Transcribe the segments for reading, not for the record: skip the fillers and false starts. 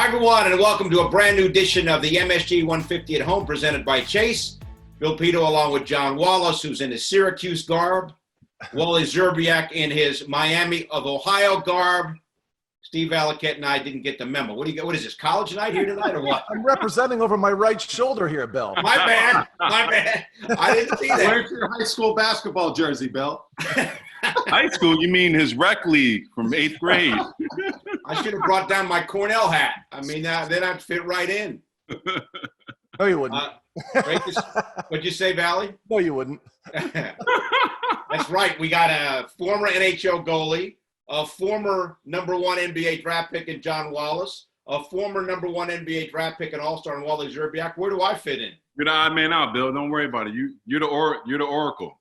everyone, and welcome to a brand new edition of the MSG 150 at Home, presented by Chase. Bill Pito, along with John Wallace, who's in his Syracuse garb. Wally Zerbiak in his Miami of Ohio garb. Steve Alliquette and I didn't get the memo. What is this, college night here tonight or what? I'm representing over my right shoulder here, Bill. My bad. I didn't see that. Where's your high school basketball jersey, Bill? High school? You mean his rec league from 8th grade? I should have brought down my Cornell hat. I mean, then I'd fit right in. No, you wouldn't. What'd you say, Valley? No, you wouldn't. That's right. We got a former NHL goalie, a former number one NBA draft pick in John Wallace, a former number one NBA draft pick and All-Star in Wally Zerbiak. Where do I fit in? You're the odd man out, Bill. Don't worry about it. You're the oracle.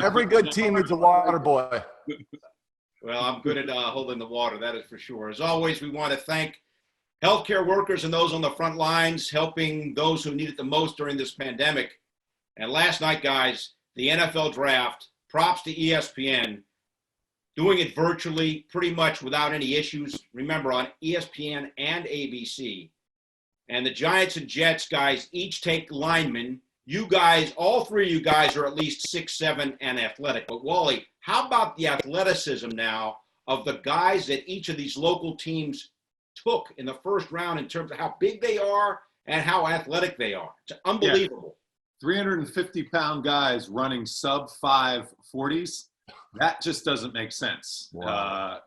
Every good team needs a water boy. Well, I'm good at holding the water, that is for sure. As always, we want to thank healthcare workers and those on the front lines helping those who need it the most during this pandemic. And last night, guys, the NFL draft, props to ESPN, doing it virtually pretty much without any issues. Remember, on ESPN and ABC. And the Giants and Jets, guys, each take linemen. You guys, all three of you guys are at least 6'7" and athletic. But Wally, how about the athleticism now of the guys that each of these local teams took in the first round in terms of how big they are and how athletic they are? It's unbelievable. 350-pound guys running sub-5 40s. That just doesn't make sense. Wow.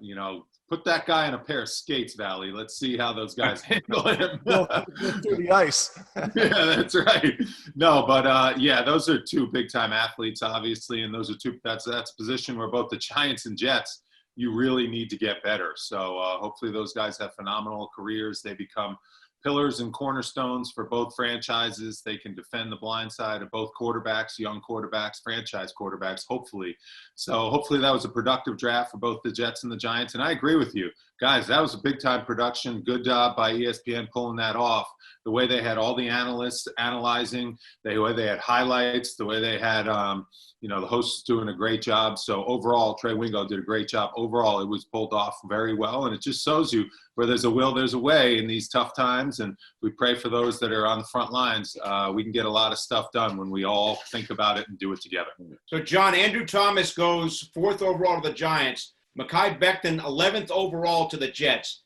Put that guy in a pair of skates, Valley. Let's see how those guys handle him. Through the ice. Yeah, that's right. No, but those are two big-time athletes, obviously, and those are two. That's a position where both the Giants and Jets, you really need to get better. So hopefully those guys have phenomenal careers. They become pillars and cornerstones for both franchises. They can defend the blind side of both quarterbacks, young quarterbacks, franchise quarterbacks, hopefully. So hopefully that was a productive draft for both the Jets and the Giants. And I agree with you. Guys, that was a big-time production. Good job by ESPN pulling that off. The way they had all the analysts analyzing, the way they had highlights, the way they had, the hosts doing a great job. So overall, Trey Wingo did a great job. Overall, it was pulled off very well. And it just shows you where there's a will, there's a way in these tough times. And we pray for those that are on the front lines. We can get a lot of stuff done when we all think about it and do it together. So, John, Andrew Thomas goes 4th overall to the Giants. Mekhi Becton, 11th overall to the Jets.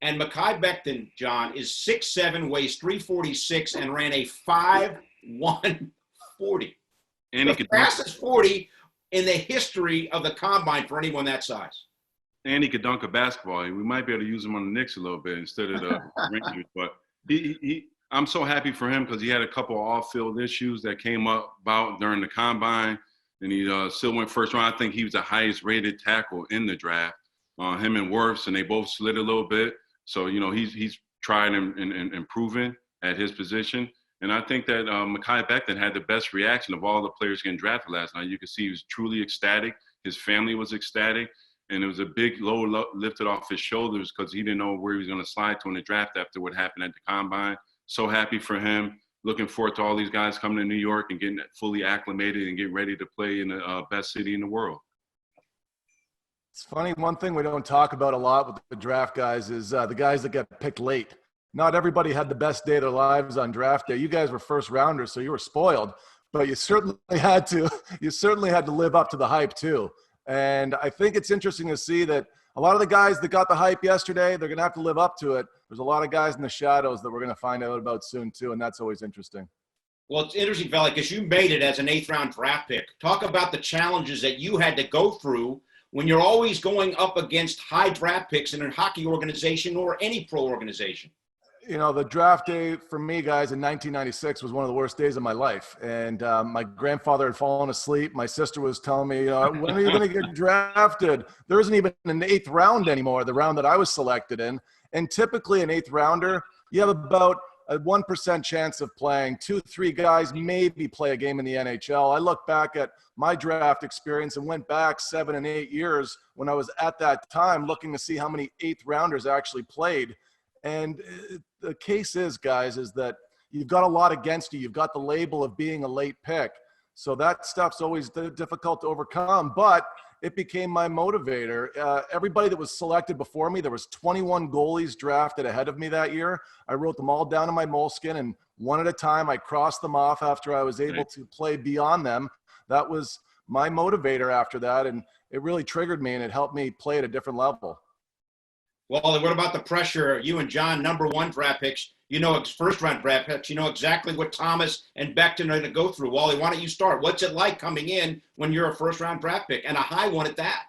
And Mekhi Becton, John, is 6'7", weighs 346, and ran a 5.1 40. And the fastest 40 in the history of the combine for anyone that size. And he could dunk a basketball. We might be able to use him on the Knicks a little bit instead of the Rangers. But I'm so happy for him because he had a couple of off-field issues that came about during the combine. And he still went first round. I think he was the highest rated tackle in the draft. Him and Wirfs, and they both slid a little bit. So, he's tried and proven at his position. And I think that Mekhi Becton had the best reaction of all the players getting drafted last night. You could see he was truly ecstatic. His family was ecstatic. And it was a big load lifted off his shoulders because he didn't know where he was going to slide to in the draft after what happened at the combine. So happy for him. Looking forward to all these guys coming to New York and getting fully acclimated and getting ready to play in the best city in the world. It's funny, one thing we don't talk about a lot with the draft guys is the guys that get picked late. Not everybody had the best day of their lives on draft day. You guys were first rounders, so you were spoiled, but you certainly had to live up to the hype too. And I think it's interesting to see that a lot of the guys that got the hype yesterday, they're going to have to live up to it. There's a lot of guys in the shadows that we're going to find out about soon too, and that's always interesting. Well, it's interesting, Valley, because you made it as an 8th-round draft pick. Talk about the challenges that you had to go through when you're always going up against high draft picks in a hockey organization or any pro organization. The draft day for me, guys, in 1996 was one of the worst days of my life. And my grandfather had fallen asleep. My sister was telling me, when are you going to get drafted? There isn't even an 8th round anymore, the round that I was selected in. And typically an 8th rounder, you have about a 1% chance of playing. 2-3 guys maybe play a game in the NHL. I look back at my draft experience and went back 7 and 8 years when I was at that time looking to see how many 8th rounders actually played. And the case is, guys, is that you've got a lot against you. You've got the label of being a late pick. So that stuff's always difficult to overcome, but it became my motivator. Everybody that was selected before me, there was 21 goalies drafted ahead of me that year. I wrote them all down in my moleskin, and one at a time, I crossed them off after I was able to play beyond them. That was my motivator after that, and it really triggered me, and it helped me play at a different level. Wally, what about the pressure? You and John, number one draft picks. You know, it's first-round draft picks. You know exactly what Thomas and Becton are going to go through. Wally, why don't you start? What's it like coming in when you're a first-round draft pick, and a high one at that?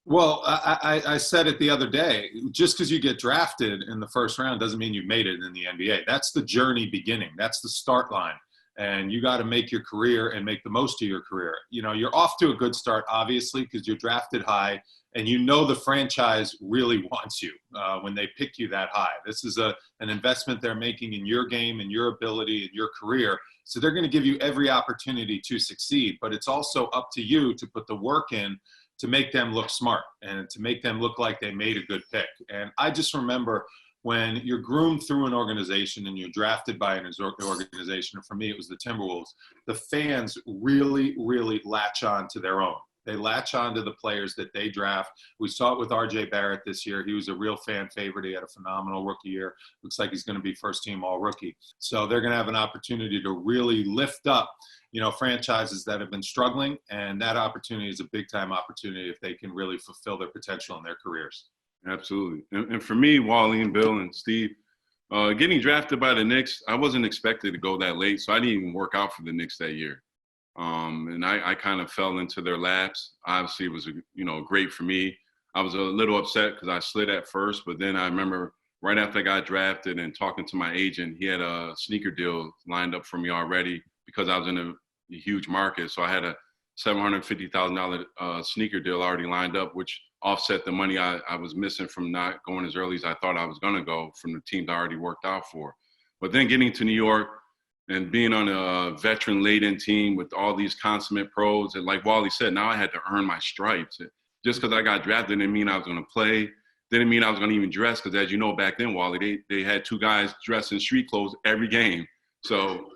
Well, I said it the other day. Just because you get drafted in the first round doesn't mean you've made it in the NBA. That's the journey beginning. That's the start line. And you got to make your career and make the most of your career. You know, you're off to a good start, obviously, because you're drafted high, and you know the franchise really wants you when they pick you that high. This is an investment they're making in your game and your ability and your career. So they're going to give you every opportunity to succeed. But it's also up to you to put the work in to make them look smart and to make them look like they made a good pick. And I just remember when you're groomed through an organization and you're drafted by an organization, and for me it was the Timberwolves, the fans really, really latch on to their own. They latch on to the players that they draft. We saw it with R.J. Barrett this year. He was a real fan favorite. He had a phenomenal rookie year. Looks like he's going to be first-team all-rookie. So they're going to have an opportunity to really lift up, you know, franchises that have been struggling, and that opportunity is a big-time opportunity if they can really fulfill their potential in their careers. Absolutely. And for me, Wally and Bill and Steve, getting drafted by the Knicks, I wasn't expected to go that late, so I didn't even work out for the Knicks that year. And I kind of fell into their laps. Obviously, it was, great for me. I was a little upset because I slid at first, but then I remember right after I got drafted and talking to my agent, he had a sneaker deal lined up for me already because I was in a huge market. So I had a $750,000 sneaker deal already lined up, which offset the money I was missing from not going as early as I thought I was going to go from the teams I already worked out for. But then getting to New York and being on a veteran-laden team with all these consummate pros, and like Wally said, now I had to earn my stripes. Just because I got drafted didn't mean I was going to play. Didn't mean I was going to even dress, because as you know, back then, Wally, they had two guys dressed in street clothes every game. So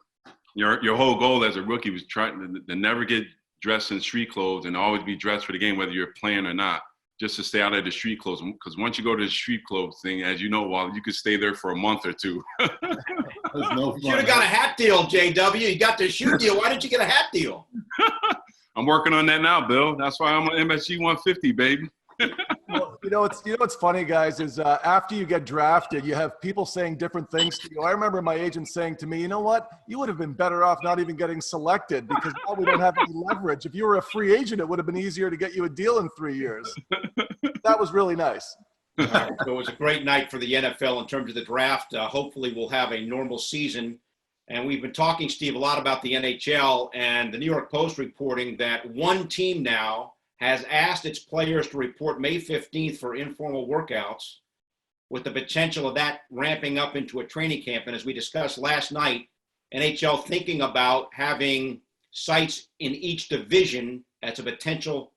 your whole goal as a rookie was trying to never get dressed in street clothes and always be dressed for the game, whether you're playing or not, just to stay out of the street clothes. Because once you go to the street clothes thing, as you know, Wally, you could stay there for a month or two. No you should have got a hat deal, JW. You got the shoe deal. Why didn't you get a hat deal? I'm working on that now, Bill. That's why I'm an MSG 150, baby. Well, what's funny, guys, is after you get drafted, you have people saying different things to you. I remember my agent saying to me, you know what? You would have been better off not even getting selected, because now we don't have any leverage. If you were a free agent, it would have been easier to get you a deal in 3 years. That was really nice. So it was a great night for the NFL in terms of the draft. Hopefully we'll have a normal season. And we've been talking, Steve, a lot about the NHL, and the New York Post reporting that one team now has asked its players to report May 15th for informal workouts, with the potential of that ramping up into a training camp. And as we discussed last night, NHL thinking about having sites in each division as a potential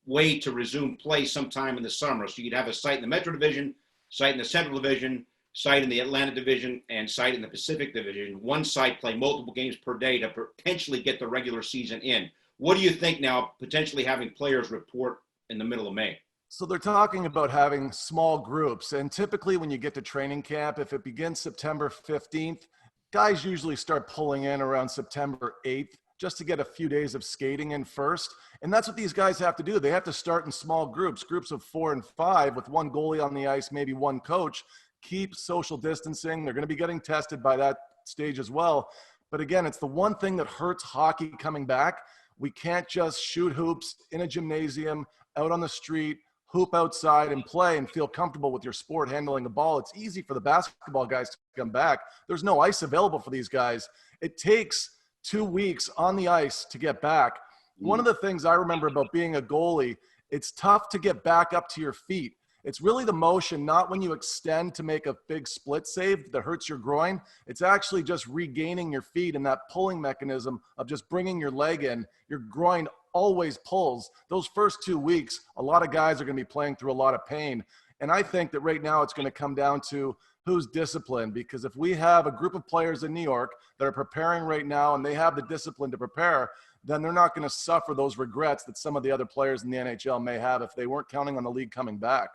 way to resume play sometime in the summer. So you'd have a site in the Metro Division, site in the Central Division, site in the Atlantic Division, and site in the Pacific Division. One site play multiple games per day to potentially get the regular season in. What do you think now, potentially having players report in the middle of May? So they're talking about having small groups. And typically when you get to training camp, if it begins September 15th, guys usually start pulling in around September 8th just to get a few days of skating in first. And that's what these guys have to do. They have to start in small groups of 4 and 5 with one goalie on the ice, maybe one coach. Keep social distancing. They're going to be getting tested by that stage as well. But again, it's the one thing that hurts hockey coming back. We can't just shoot hoops in a gymnasium, out on the street, hoop outside and play and feel comfortable with your sport handling the ball. It's easy for the basketball guys to come back. There's no ice available for these guys. It takes 2 weeks on the ice to get back. One of the things I remember about being a goalie, it's tough to get back up to your feet. It's really the motion, not when you extend to make a big split save that hurts your groin. It's actually just regaining your feet and that pulling mechanism of just bringing your leg in. Your groin always pulls. Those first 2 weeks, a lot of guys are going to be playing through a lot of pain. And I think that right now it's going to come down to who's disciplined, because if we have a group of players in New York that are preparing right now and they have the discipline to prepare, then they're not going to suffer those regrets that some of the other players in the NHL may have if they weren't counting on the league coming back.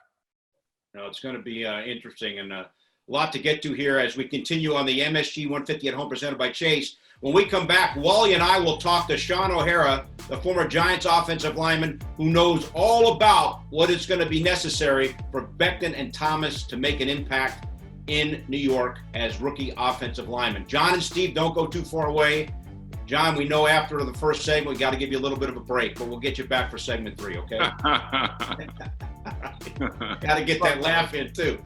No, it's going to be interesting and a lot to get to here as we continue on the MSG 150 at Home presented by Chase. When we come back, Wally and I will talk to Sean O'Hara, the former Giants offensive lineman who knows all about what is going to be necessary for Becton and Thomas to make an impact in New York as rookie offensive linemen. John and Steve, don't go too far away. John, we know after the first segment, we got to give you a little bit of a break, but we'll get you back for segment 3, okay? Got to get that laugh in, too.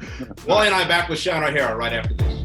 Wally and I back with Sean O'Hara right after this.